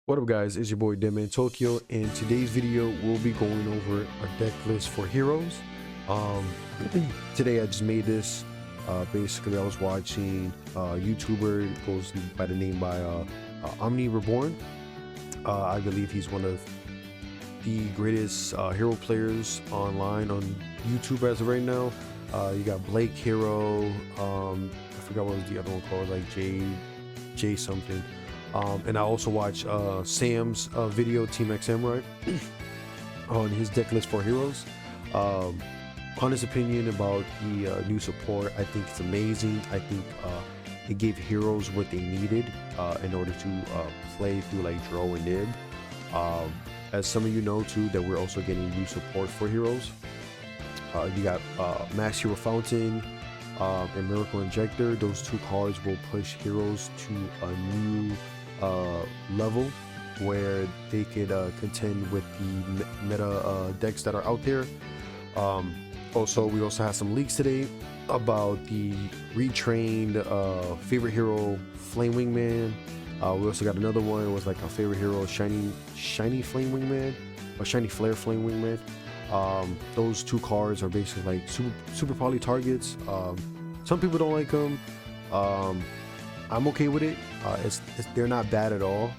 What up guys, it's your boy Deadman Tokyo, and today's video we'll be going over a deck list for heroes. Today I just made this. Basically I was watching a YouTuber, goes by the name by OmniReborn. I believe he's one of the greatest hero players online on YouTube as of right now. You got Blake Hero, I forgot what was the other one called, like J something. And I also watch Sam's video, TeamSamurai, on his deck list for heroes. Honest opinion about the new support, I think it's amazing. I think it gave heroes what they needed in order to play through like draw and nib. As some of you know too, that we're also getting new support for heroes. You got Max Hero Fountain and Miracle Injector. Those two cards will push heroes to a new level where they could contend with the meta decks that are out there. Also, we also have some leaks today about the retrained favorite hero Flame Wingman. We also got another one. It was like a favorite hero shiny Flame Wingman or shiny Flare Flame Wingman. Those two cards are basically like super poly targets. Some people don't like them. I'm okay with it. They're not bad at all,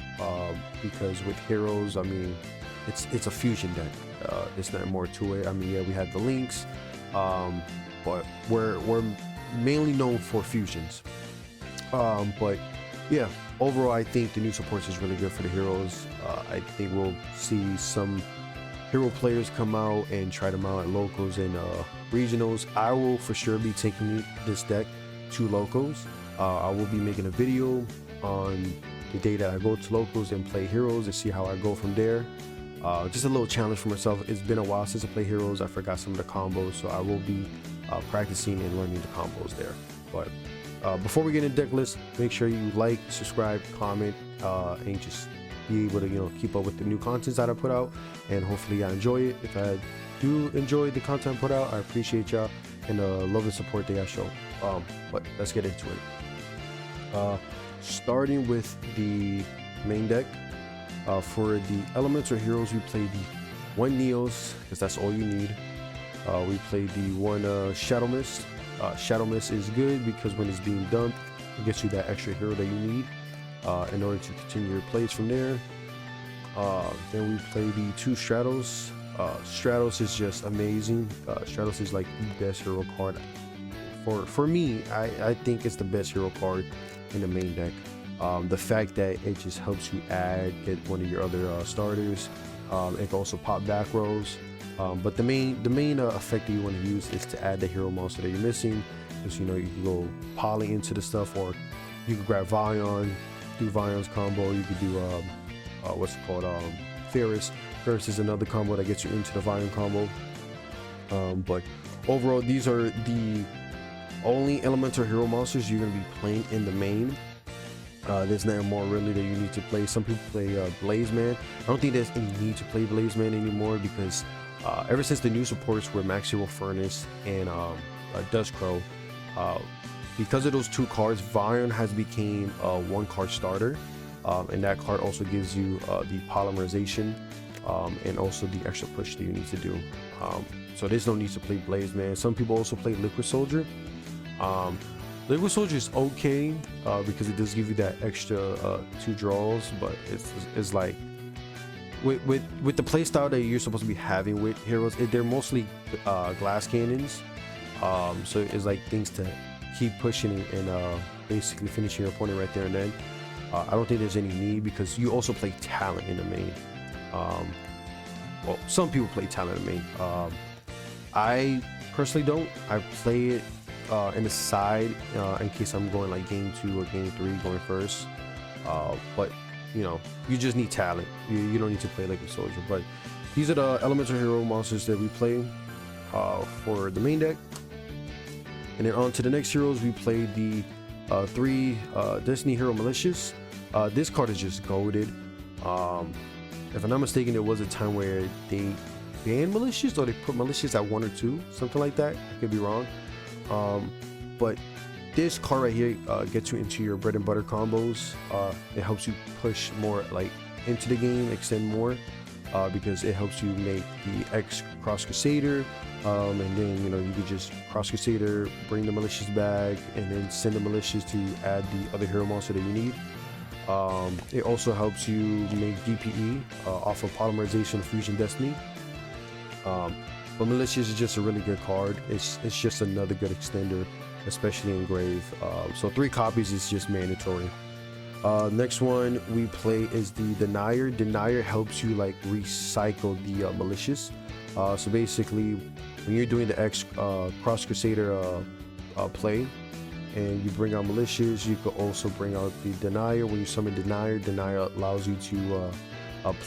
because with heroes, I mean, it's a fusion deck. It's not more to it. I mean, yeah, we had the links, but we're mainly known for fusions. But yeah, overall, I think the new supports is really good for the heroes. I think we'll see some hero players come out and try them out at locals and regionals. I will for sure be taking this deck to locals. I will be making a video on the day that I go to locals and play heroes and see how I go from there. Just a little challenge for myself. It's been a while since I played heroes. I forgot some of the combos, so I will be practicing and learning the combos there. But before we get into deck list, make sure you like, subscribe, comment, and just be able to keep up with the new content that I put out, and hopefully I enjoy it. If I do enjoy the content I put out, I appreciate y'all and love the support that I show. But let's get into it. Starting with the main deck, for the elemental heroes, we play the one Neos because that's all you need. We play the one Shadow Mist. Shadow Mist is good because when it's being dumped, it gets you that extra hero that you need in order to continue your plays from there. Then we play the two Stratos. Stratos is just amazing. Stratos is like the best hero card for me. I think it's the best hero card in the main deck. The fact that it just helps you get one of your other starters. It can also pop back rows. But the main effect that you want to use is to add the hero monster that you're missing. Because you can go poly into the stuff, or you can grab Vion, do Vion's combo. You could do what's it called, Ferris. Ferris is another combo that gets you into the Vion combo. But overall, these are the only elemental hero monsters you're going to be playing in the main. There's not more really that you need to play. Some people play Blazeman. I don't think there's any need to play Blazeman anymore, because ever since the new supports were Max Hero Furnace and Dust Crow, because of those two cards, Vion has become a one card starter, and that card also gives you the polymerization and also the extra push that you need to do. So there's no need to play Blazeman. Some people also play Liquid Soldier. Liquid Soldier is okay because it does give you that extra 2 draws, but it's like with the playstyle that you're supposed to be having with heroes, they're mostly glass cannons. So it's like things to keep pushing and basically finishing your opponent right there and then. I don't think there's any need, because you also play Talent in the main. Well, some people play Talent in the main. I personally don't. I play it in the side in case I'm going like game 2 or game 3 going first. But you just need Talent. You don't need to play Liquid Soldier. But these are the elemental hero monsters that we play for the main deck. And then on to the next heroes, we play the 3 Destiny Hero Malicious. This card is just goated. If I'm not mistaken, there was a time where they banned Malicious, or they put Malicious at 1 or 2, something like that. I could be wrong. But this card right here gets you into your bread and butter combos. It helps you push more like into the game, extend more, because it helps you make the X Cross Crusader, and then you could just Cross Crusader, bring the malicious back, and then send the malicious to add the other hero monster that you need. It also helps you make DPE off of polymerization of Fusion Destiny. But malicious is just a really good card. It's just another good extender, especially in Grave. So 3 copies is just mandatory. Next one we play is the Denier. Denier helps you like recycle the malicious. So basically, when you're doing the X Cross Crusader play, and you bring out malicious, you could also bring out the Denier. When you summon Denier, Denier allows you to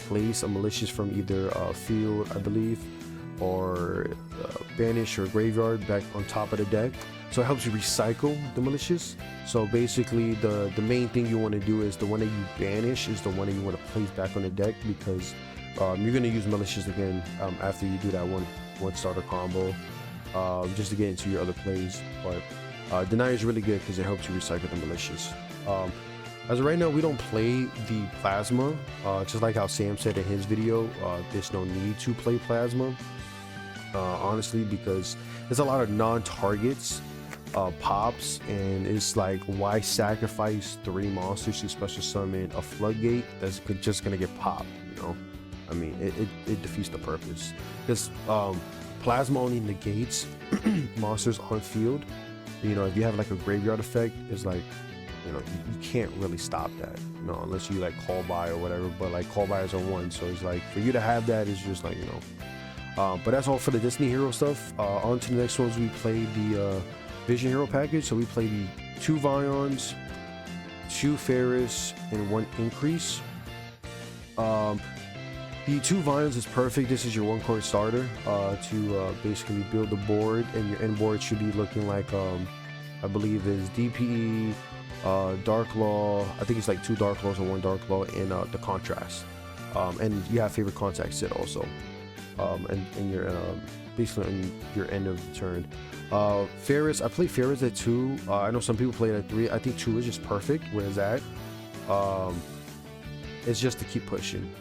place a malicious from either field, I believe, or banish or graveyard back on top of the deck. So it helps you recycle the malicious. So basically the main thing you want to do is the one that you banish is the one that you want to place back on the deck, because you're going to use malicious again after you do that one starter combo, just to get into your other plays. But Denier is really good because it helps you recycle the malicious. As of right now, we don't play the plasma, just like how Sam said in his video. There's no need to play plasma, honestly, because there's a lot of non-targets pops, and it's like, why sacrifice 3 monsters to special summon a floodgate that's just gonna get popped? I mean, it defeats the purpose, because plasma only negates monsters on field. If you have like a graveyard effect, it's like, you can't really stop that, unless you like call by or whatever. But like call bys are 1, so it's like for you to have that is just like, but that's all for the Destiny hero stuff. On to the next ones. We play the Vision hero package. So we play the 2 Vions, 2 Ferris, and 1 Increase. The 2 Vions is perfect. This is your 1-card starter to basically build the board, and your end board should be looking like I believe is DPE, Dark Law. I think it's like 2 Dark Laws or 1 Dark Law, and the Contrast. And you have favorite contact set also, and your basically on your end of the turn. Ferris, I play Ferris at 2. I know some people play it at 3. I think 2 is just perfect. Where is that? It's just to keep pushing.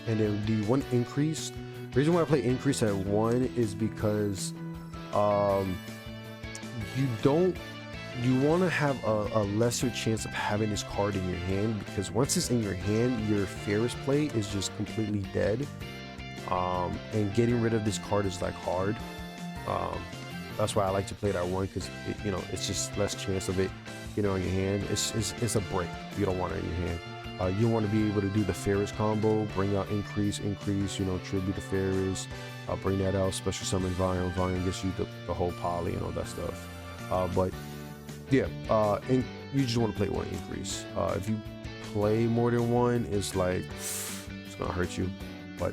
And then the 1 Increase. The reason why I play Increase at 1 is because you want to have a lesser chance of having this card in your hand, because once it's in your hand, your Ferris play is just completely dead. And getting rid of this card is like hard. That's why I like to play it at 1, because it's just less chance of it getting on your hand. It's a break. You don't want it in your hand. You want to be able to do the Ferris combo, bring out Increase, tribute the Ferris, bring that out, special summon Vion gets you the whole poly and all that stuff. But yeah, you just want to play 1 Increase. If you play more than 1, it's like, it's gonna hurt you. But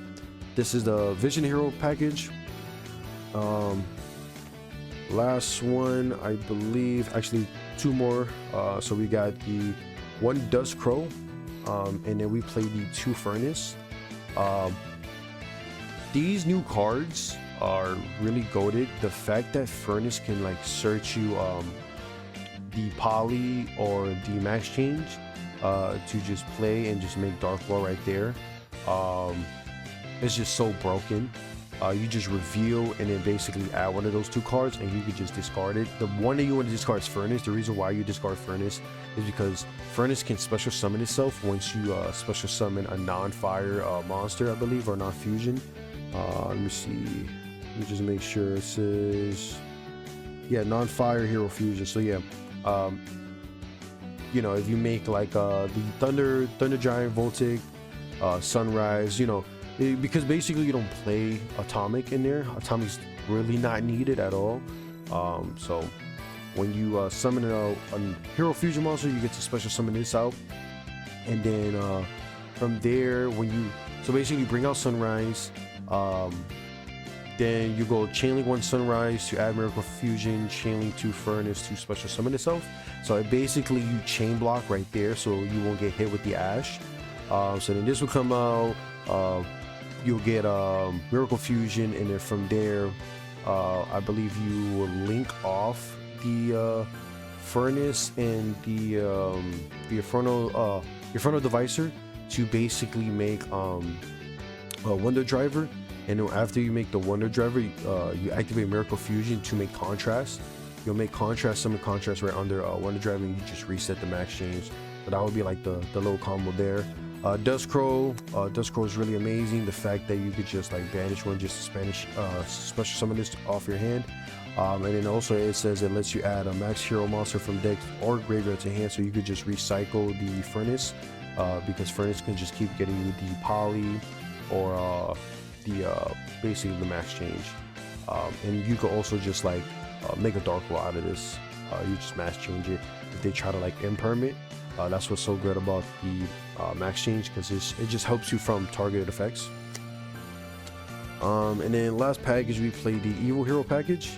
this is the Vision hero package. Last one, I believe, actually 2 more. So we got the 1 Dust Crow, and then we play the 2 Furnace. These new cards are really goated. The fact that Furnace can like search you the poly or the max change to just play and just make Dark Law right there, it's just so broken. You just reveal and then basically add one of those 2 cards, and you could just discard it. The one that you want to discard is Furnace. The reason why you discard Furnace is because Furnace can special summon itself once you special summon a non-fire monster, I believe, or non-fusion. Let me see. Let me just make sure it says, yeah, non-fire hero fusion. So yeah, if you make like the Thunder Giant, Voltic, Sunrise, because basically you don't play Atomic in there. Atomic's really not needed at all. So when you summon a hero fusion monster, you get to special summon this out, and then from there, so basically you bring out Sunrise, then you go Chainlink 1 Sunrise to add Miracle Fusion, Chainlink 2 Furnace to special summon itself. So basically you chain block right there, so you won't get hit with the Ash. So then this will come out. You'll get Miracle Fusion, and then from there, I believe you will link off the Furnace and the Inferno Divisor to basically make a Wonder Driver, and then after you make the Wonder Driver, you activate Miracle Fusion to make Contrast. You'll make Contrast, summon Contrast right under Wonder Driver, and you just reset the max change. So that would be like the little combo there. Dustcrow is really amazing. The fact that you could just like banish one, just Spanish special summon this off your hand. And then also it says it lets you add a max hero monster from deck or graveyard to hand, so you could just recycle the Furnace, because Furnace can just keep getting you the poly or basically the max change. And you could also just like make a Dark Claw out of this. You just max change it if they try to like imperm it. That's what's so good about the max change, because it just helps you from targeted effects. And then last package, we played the Evil Hero package.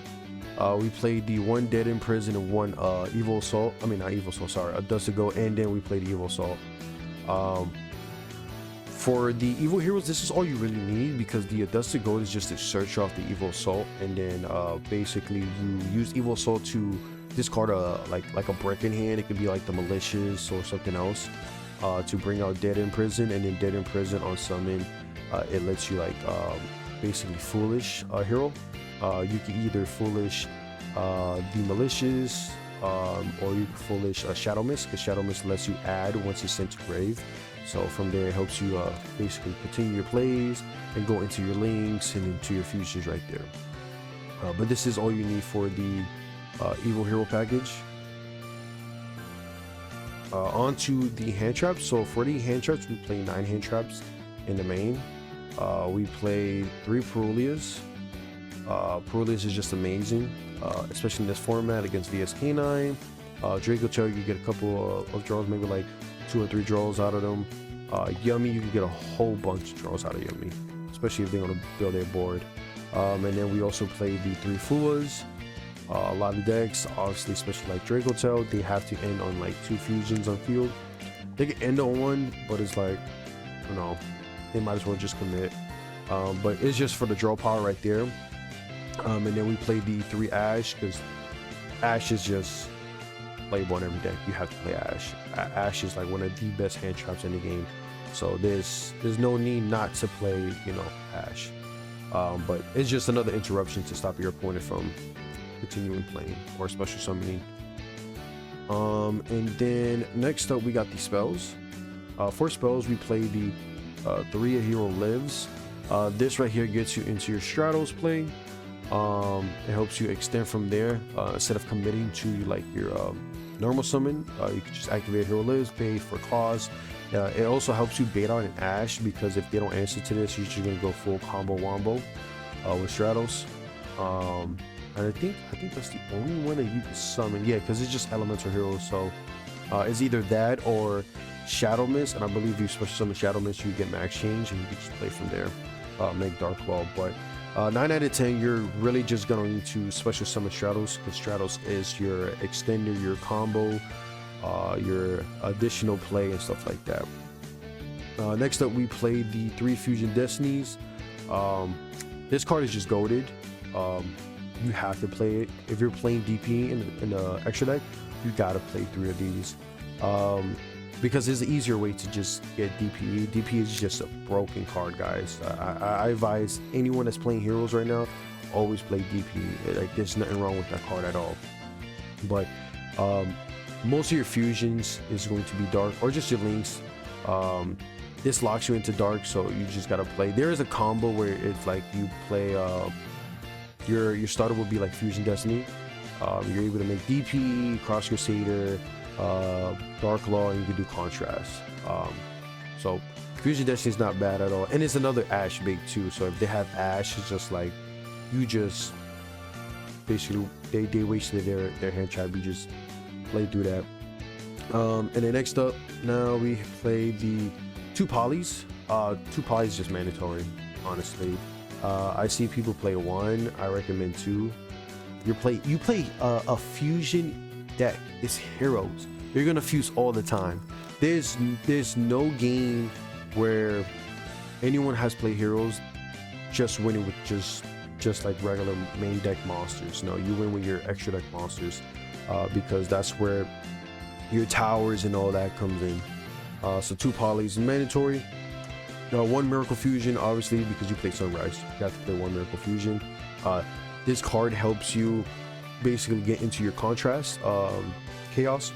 We played the one Dead in Prison and one Evil Assault. I mean, not Evil Assault, sorry, a Dust to Go, and then we played the Evil Assault. For the Evil Heroes, this is all you really need, because the Dust to Go is just to search off the Evil Assault, and then basically you use Evil Assault to discard like a brick in hand. It could be like the Malicious or something else, to bring out Dead in Prison, and then Dead in Prison on summon, it lets you like basically Foolish hero. You can either Foolish the Malicious, or you can Foolish Shadow Mist, because Shadow Mist lets you add once it's sent to grave. So from there it helps you basically continue your plays and go into your links and into your fusions right there. But this is all you need for the Evil Hero package. Onto the hand traps. So for the hand traps, we play 9 hand traps in the main. We play 3 Perulias. Perulias is just amazing, especially in this format against VSK9. Draco Tail, you get a couple of draws, maybe like 2 or 3 draws out of them. Yummy, you can get a whole bunch of draws out of Yummy, especially if they want to build their board. And then we also play the 3 Fulas. A lot of decks, obviously, especially like Draco Tail, they have to end on like 2 fusions on field. They can end on 1, but it's like, you know, they might as well just commit. But it's just for the draw power right there. And then we play the 3 Ash, because Ash is just playable on every deck. You have to play Ash. Ash is like one of the best hand traps in the game, so there's no need not to play, you know, Ash. But it's just another interruption to stop your opponent from continuing playing or special summoning. And then next up we got the spells. For spells, we play the 3 A Hero Lives. This right here gets you into your Stratos play. It helps you extend from there. Instead of committing to like your normal summon, you can just activate Hero Lives, pay for claws. It also helps you bait out an Ash, because if they don't answer to this, you're just gonna go full combo wombo with Stratos. And I think that's the only one that you can summon. Yeah, because it's just elemental heroes. So it's either that or Shadow Mist, and I believe if you special summon Shadow Mist, you get max change, and you can just play from there. Make Dark Claw, but 9 out of 10, you're really just gonna need to special summon Stratos, because Stratos is your extender, your combo, your additional play and stuff like that. Next up, we play the 3 Fusion Destinies. This card is just goated. You have to play it. If you're playing DP in the extra deck, you gotta play 3 of these, because it's an easier way to just get DP. DP is just a broken card, guys. I advise anyone that's playing heroes right now, always play DP. Like, there's nothing wrong with that card at all. But most of your fusions is going to be dark, or just your links. This locks you into dark, so you just gotta play. There is a combo where it's like you play your starter will be like Fusion Destiny. You're able to make DP, Cross Crusader, Dark Law, and you can do Contrast. So Fusion Destiny is not bad at all, and it's another Ash bait too. So if they have Ash, it's just like you just basically they wasted their hand trap. You just play through that. And then next up, now we play the 2 Polys. 2 Polys is just mandatory, honestly. I see people play 1. I recommend 2. You play a fusion deck. It's heroes. You're gonna fuse all the time. There's no game where anyone has played heroes just winning with just like regular main deck monsters. No, you win with your extra deck monsters, because that's where your towers and all that comes in. So 2 polys is mandatory. 1 Miracle Fusion, obviously, because you play Sunrise, you have to play 1 Miracle Fusion. This card helps you basically get into your contrast chaos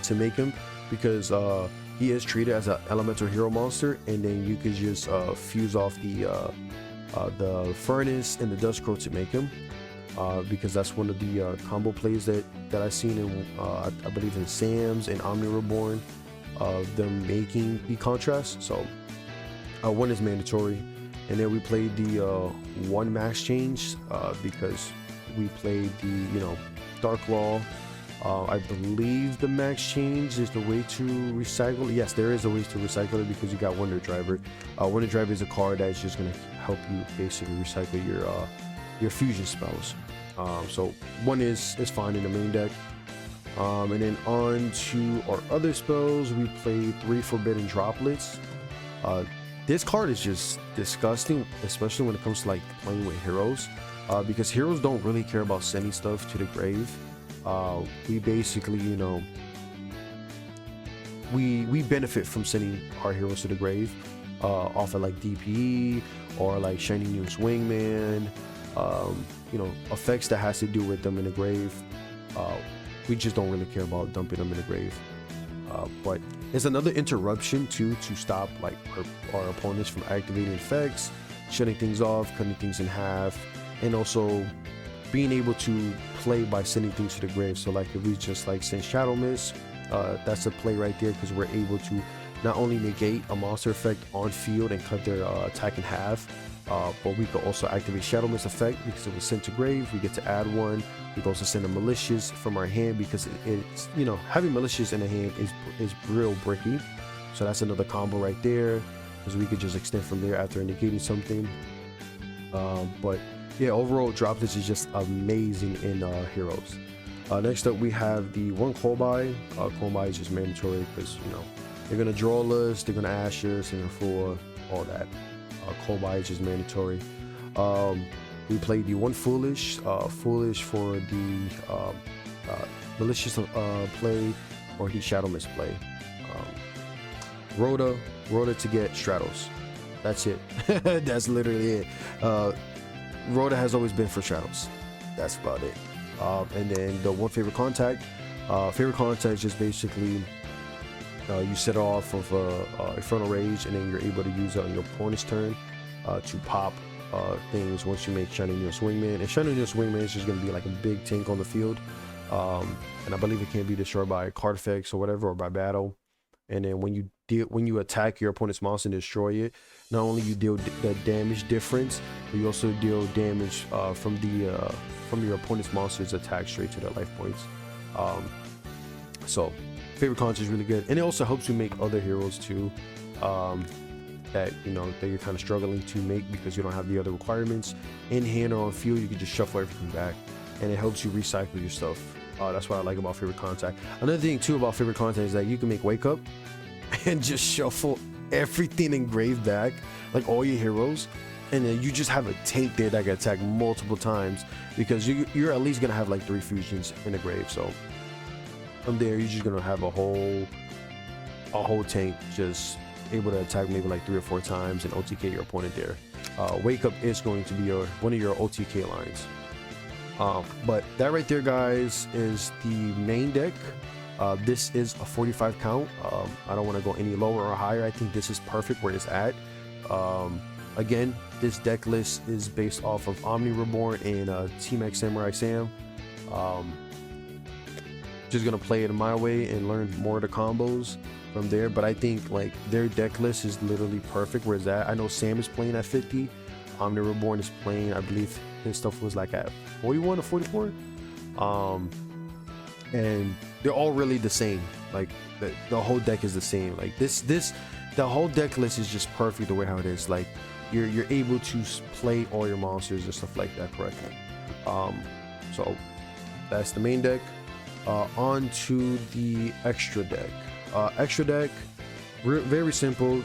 to make him, because he is treated as an elemental hero monster, and then you could just fuse off the furnace and the dust crow to make him, because that's one of the combo plays that I've seen in I believe in Sam's and OmniReborn, them making the contrast. So 1 is mandatory. And then we played the 1 max change because we played the Dark Law. I believe the max change is the way to recycle. Yes, there is a way to recycle it, because you got Wonder Driver. Wonder Driver is a card that's just gonna help you basically recycle your fusion spells. So 1 is fine in the main deck. And then on to our other spells, we played 3 Forbidden Droplets. This card is just disgusting, especially when it comes to like playing with heroes, because heroes don't really care about sending stuff to the grave. We basically, we benefit from sending our heroes to the grave off of like DPE or like Shiny News Wingman, effects that has to do with them in the grave. We just don't really care about dumping them in the grave. But it's another interruption too, to stop like our opponents from activating effects, shutting things off, cutting things in half, and also being able to play by sending things to the grave. So like if we just like send Shadow Mist, that's a play right there, because we're able to not only negate a monster effect on field and cut their attack in half, but we could also activate Shadow Mist effect because it was sent to grave. We get to add 1. We can also send a Malicious from our hand, because it's having Malicious in the hand is real bricky. So that's another combo right there, because we could just extend from there after negating something. But yeah, overall Droplets is just amazing in heroes. Next up we have the 1 Kolbai. Kolbai is just mandatory, because they're gonna draw us, they're gonna ash us, and for all that. Kolbai is just mandatory. We played the 1 Foolish. Foolish for the Malicious play, or the Shadow Mist play. Rhoda to get Stratos. That's it. That's literally it. Rhoda has always been for Stratos. That's about it. And then the 1 Favorite Contact. Favorite Contact is just basically you set off of Infernal Rage, and then you're able to use it on your opponent's turn to pop things once you make Shiny Neos Wingman. And Shiny Neos Wingman is just going to be like a big tank on the field, and I believe it can be destroyed by card effects or whatever, or by battle. And then when you attack your opponent's monster and destroy it, not only you deal the damage difference, but you also deal damage from your opponent's monster's attack straight to their life points. So Favorite Contact is really good, and it also helps you make other heroes too, that that you're kind of struggling to make because you don't have the other requirements in hand or on field. You can just shuffle everything back, and it helps you recycle your stuff. That's what I like about Favorite Contact. Another thing too about Favorite Contact is that you can make Wake Up and just shuffle everything in grave back, like all your heroes, and then you just have a tank there that can attack multiple times, because you're at least gonna have like 3 fusions in the grave. So from there, you're just gonna have a whole tank just able to attack maybe like 3 or 4 times and OTK your opponent there. Wake Up is going to be one of your OTK lines. But that right there, guys, is the main deck. This is a 45 count. I don't want to go any lower or higher. I think this is perfect where it's at. Again, this deck list is based off of OmniReborn and TeamSamurai Sam. Just gonna play it my way and learn more of the combos from there. But I think like their deck list is literally perfect where it's at. I know Sam is playing at 50. OmniReborn is playing, I believe his stuff was like at 41 or 44. And they're all really the same. Like the whole deck is the same. Like the whole deck list is just perfect the way how it is. Like you're able to play all your monsters and stuff like that correctly. So that's the main deck. On to the extra deck. Extra deck, very simple.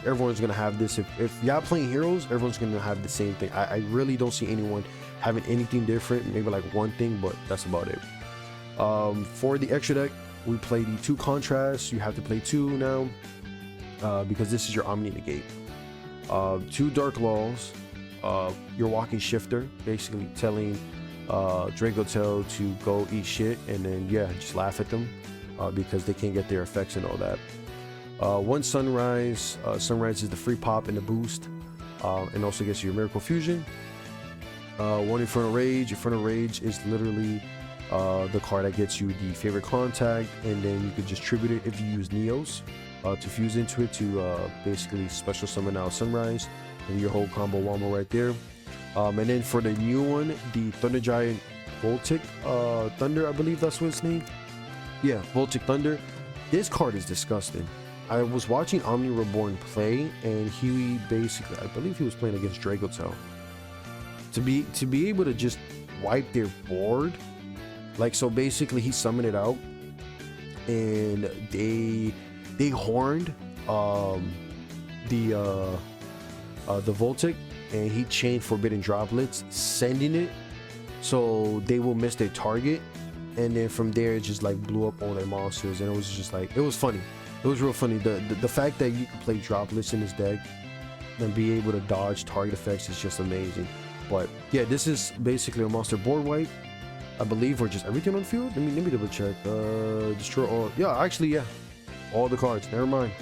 Everyone's gonna have this. If y'all playing heroes, everyone's gonna have the same thing. I really don't see anyone having anything different. Maybe like one thing, but that's about it. For the extra deck, we play the 2 contrasts. You have to play 2 now because this is your Omni negate. 2 dark laws, your walking shifter, basically telling Dragotail to go eat shit, and then yeah, just laugh at them because they can't get their effects and all that. 1 sunrise. Sunrise is the free pop and the boost, and also gets your miracle fusion. 1 infernal rage. Infernal rage is literally the card that gets you the favorite contact, and then you could just tribute it if you use Neos to fuse into it to basically special summon out Sunrise, and your whole combo wombo right there. And then for the new one, the Thunder Giant Voltic Thunder, I believe that's what its name. Yeah, Voltic Thunder. This card is disgusting. I was watching OmniReborn play, and he basically, I believe he was playing against Dragotail. To be able to just wipe their board, like, so basically he summoned it out, and they horned the Voltic, and he chained Forbidden Droplets, sending it so they will miss their target, and then from there it just like blew up all their monsters, and it was just like, it was funny. It was real funny. The fact that you can play Droplets in this deck and be able to dodge target effects is just amazing. But yeah, this is basically a monster board wipe, I believe, or just everything on the field. Let me double check. Destroy all. Yeah, actually, yeah, all the cards. Never mind,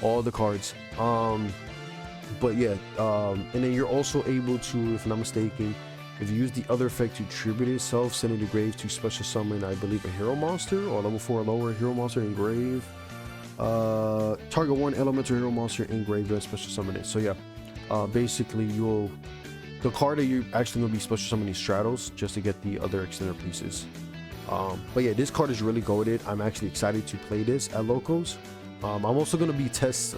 all the cards. But yeah, and then you're also able to, if I'm not mistaken, if you use the other effect to tribute itself, send it to grave to special summon, I believe, a hero monster or level 4 or lower hero monster in grave. Target 1 elemental hero monster in grave, special summon it. So yeah, basically the card that you're actually going to be special summoning Stratos just to get the other extender pieces. But yeah, this card is really goated. I'm actually excited to play this at locals. I'm also going to be test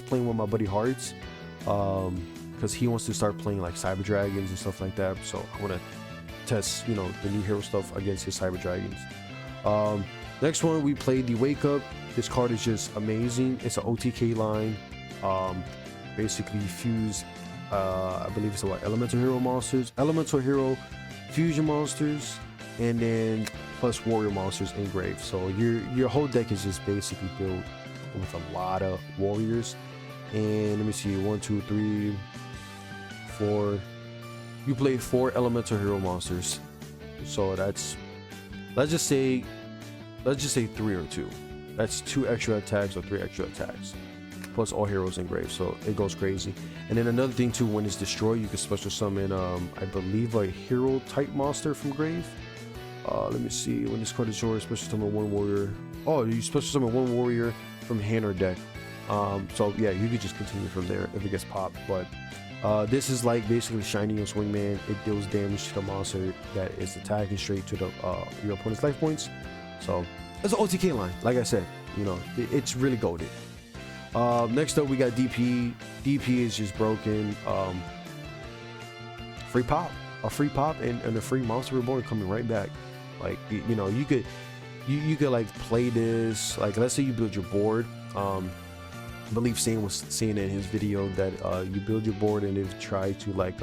playing with my buddy Hearts, because he wants to start playing like Cyber Dragons and stuff like that. So I want to test, you know, the new hero stuff against his Cyber Dragons. Next one, we played the Wake Up. This card is just amazing. It's an OTK line. Basically fuse, I believe it's what, elemental hero monsters, elemental hero fusion monsters, and then plus warrior monsters in grave. So your whole deck is just basically built with a lot of warriors. And let me see, 1 2 3 4, you play 4 elemental hero monsters, so that's, let's just say 3 or 2. That's 2 extra attacks or 3 extra attacks plus all heroes in grave, so it goes crazy. And then another thing too, when it's destroyed, you can special summon I believe a hero type monster from grave. Let me see, when this card is destroyed, special summon 1 warrior. Oh, you special summon 1 warrior from hand or deck. So yeah, you could just continue from there if it gets popped. But this is like basically Shiny Neos Wingman. It deals damage to the monster that is attacking straight to the your opponent's life points. So it's an OTK line, like I said, you know, it's really goated. Next up we got DP. DP is just broken. Free pop, a free pop, and a free monster reborn coming right back. Like, you know, you could like play this, like, let's say you build your board. I believe Sam was saying in his video that you build your board, and if you try to like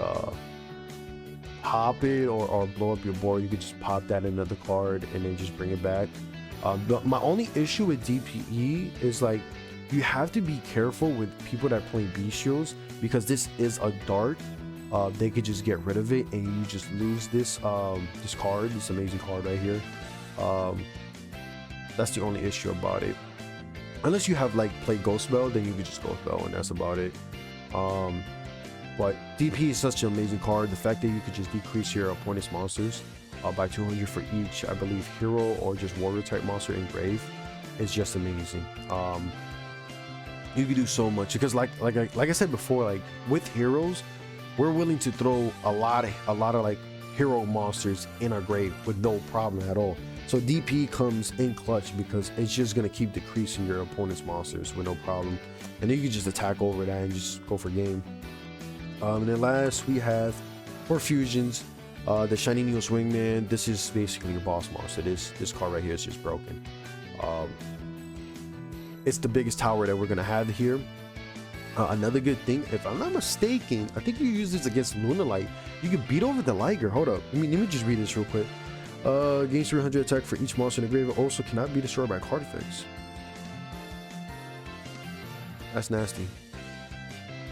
pop it or blow up your board, you could just pop that in another card and then just bring it back. But my only issue with DPE is like, you have to be careful with people that play bestials, because this is a dart. They could just get rid of it and you just lose this this card, this amazing card right here. That's the only issue about it. Unless you have like play Ghost Bell, then you can just Ghost Bell and that's about it. But DP is such an amazing card. The fact that you could just decrease your opponent's monsters by 200 for each, I believe, hero or just warrior type monster in grave is just amazing. You can do so much, because like I said before, like with heroes, we're willing to throw a lot of like hero monsters in our grave with no problem at all. So DP comes in clutch because it's just gonna keep decreasing your opponent's monsters with no problem, and then you can just attack over that and just go for game. And then last we have for fusions, the Shiny Neos Wingman. This is basically your boss monster. This card right here is just broken. It's the biggest tower that we're gonna have here. Another good thing, if I'm not mistaken, I think you use this against Lunalight. You can beat over the Liger. Hold up, let me just read this real quick. Gains 300 attack for each monster in the graveyard. Also cannot be destroyed by card effects. That's nasty.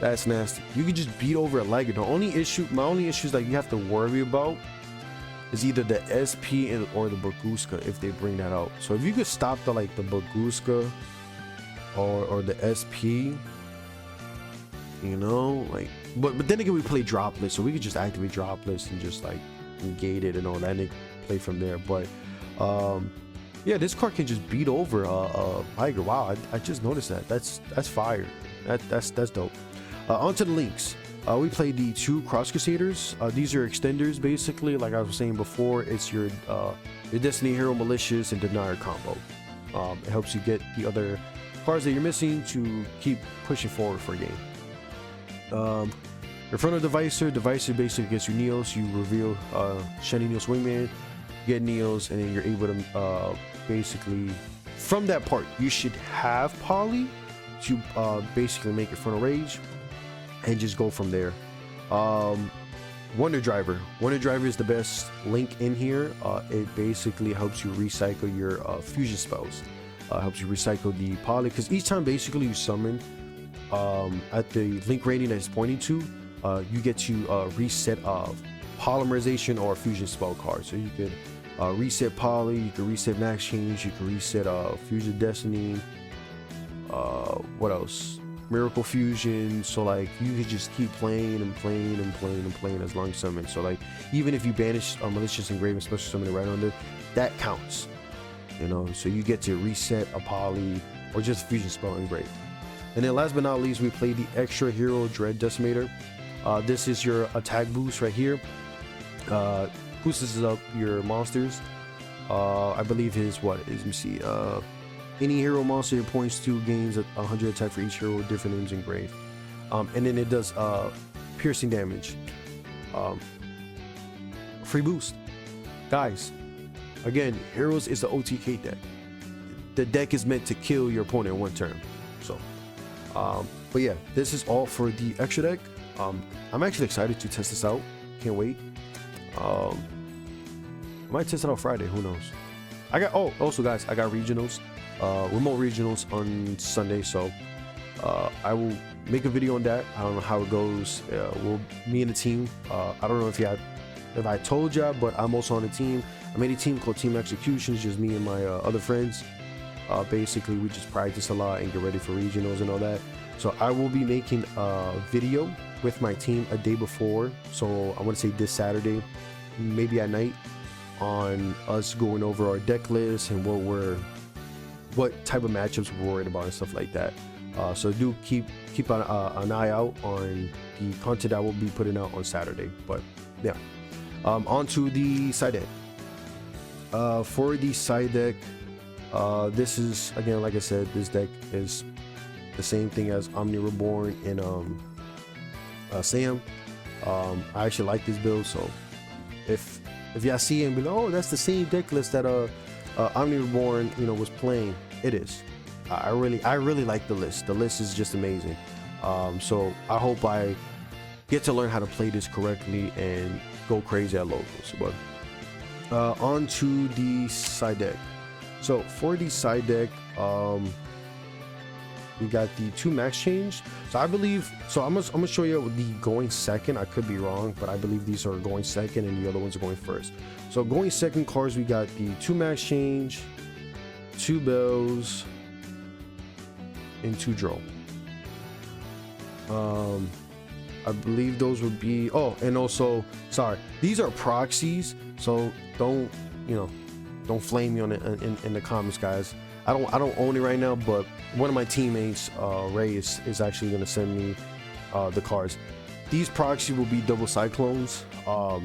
That's nasty. You can just beat over a Liger. My only issue is that you have to worry about is either the SP or the Baguska if they bring that out. So if you could stop the Baguska or the SP, you know, like, but then again we play Dropless, so we could just activate Dropless and just like negate it and all that and play from there. But yeah, this card can just beat over Liger. Wow, I just noticed that. That's fire. That's dope. Onto the links. We played the 2 Cross Crusaders. These are extenders basically. Like I was saying before, it's your Destiny Hero Malicious and Denier combo. It helps you get the other cards that you're missing to keep pushing forward for a game. In front of Devicer basically gets you Neos. You reveal Shiny Neos Wingman, get Neos, and then you're able to basically from that part you should have Poly to basically make it Frontal Rage and just go from there. Wonder Driver is the best link in here. It basically helps you recycle your fusion spells, helps you recycle the Poly, because each time basically you summon at the link rating that it's pointing to, you get to reset of polymerization or fusion spell card. So you could reset Poly, you could reset Max Change, you could reset Fusion Destiny, what else, Miracle Fusion. So like you could just keep playing and playing and playing and playing as long as summon. So like even if you banish Malicious Engrave, especially summon it right under, that counts, you know. So you get to reset a Poly or just Fusion Spell Engrave. And then last but not least, we played the Extra Hero Dread Decimator. This is your attack boost right here. Boosts up your monsters. I believe his let me see, any hero monster it points to gains 100 attack for each hero with different names engraved. And then it does piercing damage. Free boost. Guys, again, Heroes is the OTK deck. The deck is meant to kill your opponent in one turn. So but yeah, this is all for the extra deck. I'm actually excited to test this out. Can't wait. I might test it out Friday, who knows. Also guys, I got regionals, remote regionals on Sunday, so I will make a video on that. I don't know how it goes. Me and the team, I don't know if I told y'all, but I'm also on a team. I made a team called Team Executions, just me and my other friends. Basically we just practice a lot and get ready for regionals and all that. So I will be making a video with my team a day before, so I want to say this Saturday, maybe at night, on us going over our deck list and what type of matchups we're worried about and stuff like that. So do keep an eye out on the content I will be putting out on Saturday. But yeah, onto the side deck. For the side deck, this is, again, like I said, this deck is the same thing as OmniReborn and Sam. I actually like this build, so if y'all see it and be like, oh, that's the same deck list that OmniReborn, you know, was playing, it is. I really like the list. The list is just amazing. So I hope I get to learn how to play this correctly and go crazy at logos. But on to the side deck. So for the side deck, we got the 2 max change. So I believe, so I'm gonna show you the going second. I could be wrong, but I believe these are going second and the other ones are going first. So going second cards, we got the 2 max change, 2 bells, and 2 draw. I believe those would be, oh, and also, sorry, these are proxies, so don't flame me on it in the comments, guys. I don't own it right now, but one of my teammates, Ray, is actually going to send me the cards. These proxies will be double cyclones. I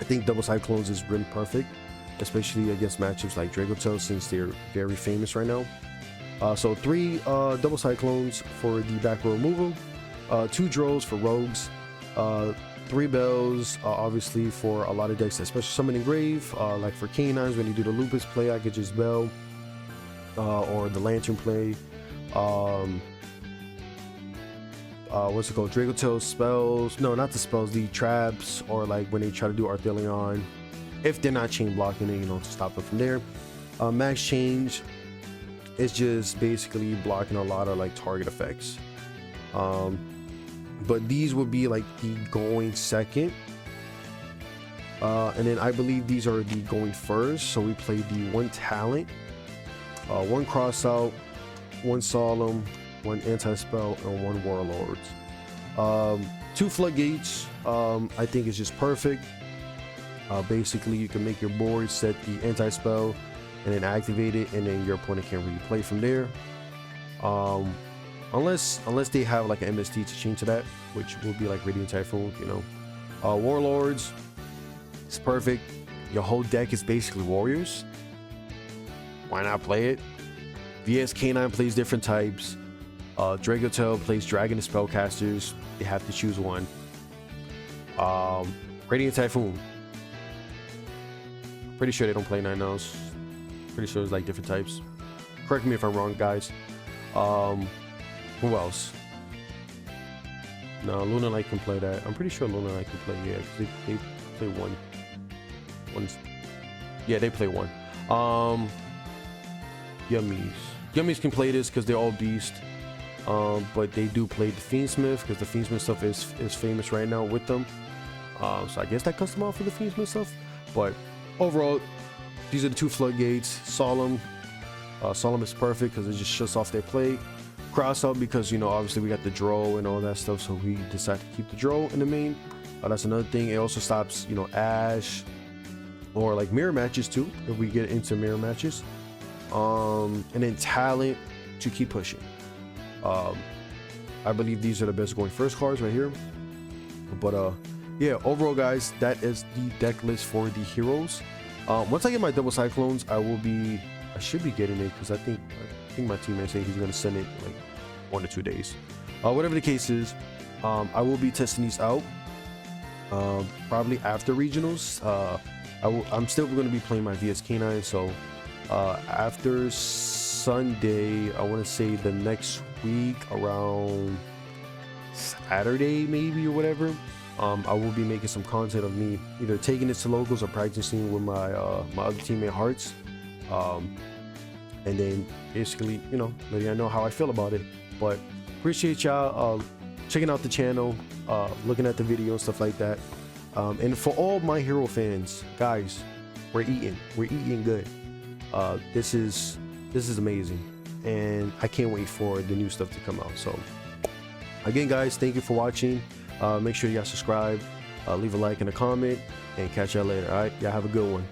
think double cyclones is really perfect, especially against matchups like Dragotail, since they're very famous right now. So 3 double cyclones for the back row removal, 2 draws for rogues, 3 bells, obviously for a lot of decks, especially Summoning Grave, like for canines, when you do the Lupus play, I could just bell, or the Lantern play. What's it called? Dragotail spells, no, not the spells, the traps, or like when they try to do Arthelion, if they're not chain blocking it, you know, to stop them from there. Max change is just basically blocking a lot of like target effects. But these would be like the going second. And then I believe these are the going first. So we play the one talent, one cross out, one solemn, one anti-spell, and one warlords. 2 floodgates, I think is just perfect. Basically you can make your board, set the anti-spell, and then activate it, and then your opponent can replay from there. Unless they have like an MST to change to that, which will be like Radiant Typhoon, you know. Warlords, it's perfect. Your whole deck is basically warriors. Why not play it? VS K9 plays different types. Dragotel plays dragon and spellcasters. You have to choose one. Radiant Typhoon, pretty sure they don't play 9-0s. Pretty sure it's like different types. Correct me if I'm wrong, guys. Who else? No, Luna Light can play that. I'm pretty sure Luna Light can play, yeah, because they play one. Yeah, they play one. Yummies can play this because they're all beast. But they do play the Fiendsmith because the Fiendsmith stuff is famous right now with them. So I guess that cuts them out for the Fiendsmith stuff. But overall, these are the 2 floodgates. Solemn is perfect because it just shuts off their play. Cross out because, you know, obviously we got the draw and all that stuff, so we decide to keep the draw in the main. That's another thing. It also stops, you know, Ash or like mirror matches too, if we get into mirror matches. And then talent to keep pushing. I believe these are the best going first cards right here. But yeah, overall guys, that is the deck list for the heroes. Once I get my double cyclones, I should be getting it, because I think my teammate said he's gonna send it like 1 or 2 days. Whatever the case is, I will be testing these out probably after regionals. I'm still going to be playing my VSK9, so after Sunday, I want to say the next week around Saturday maybe or whatever, I will be making some content of me either taking this to locals or practicing with my my other teammate Hearts, and then basically, you know, letting you know how I feel about it. But appreciate y'all checking out the channel, looking at the video and stuff like that. And for all my hero fans, guys, we're eating good. This is amazing, and I can't wait for the new stuff to come out. So again guys, thank you for watching. Make sure you guys subscribe, leave a like and a comment, and catch y'all later. All right, y'all have a good one.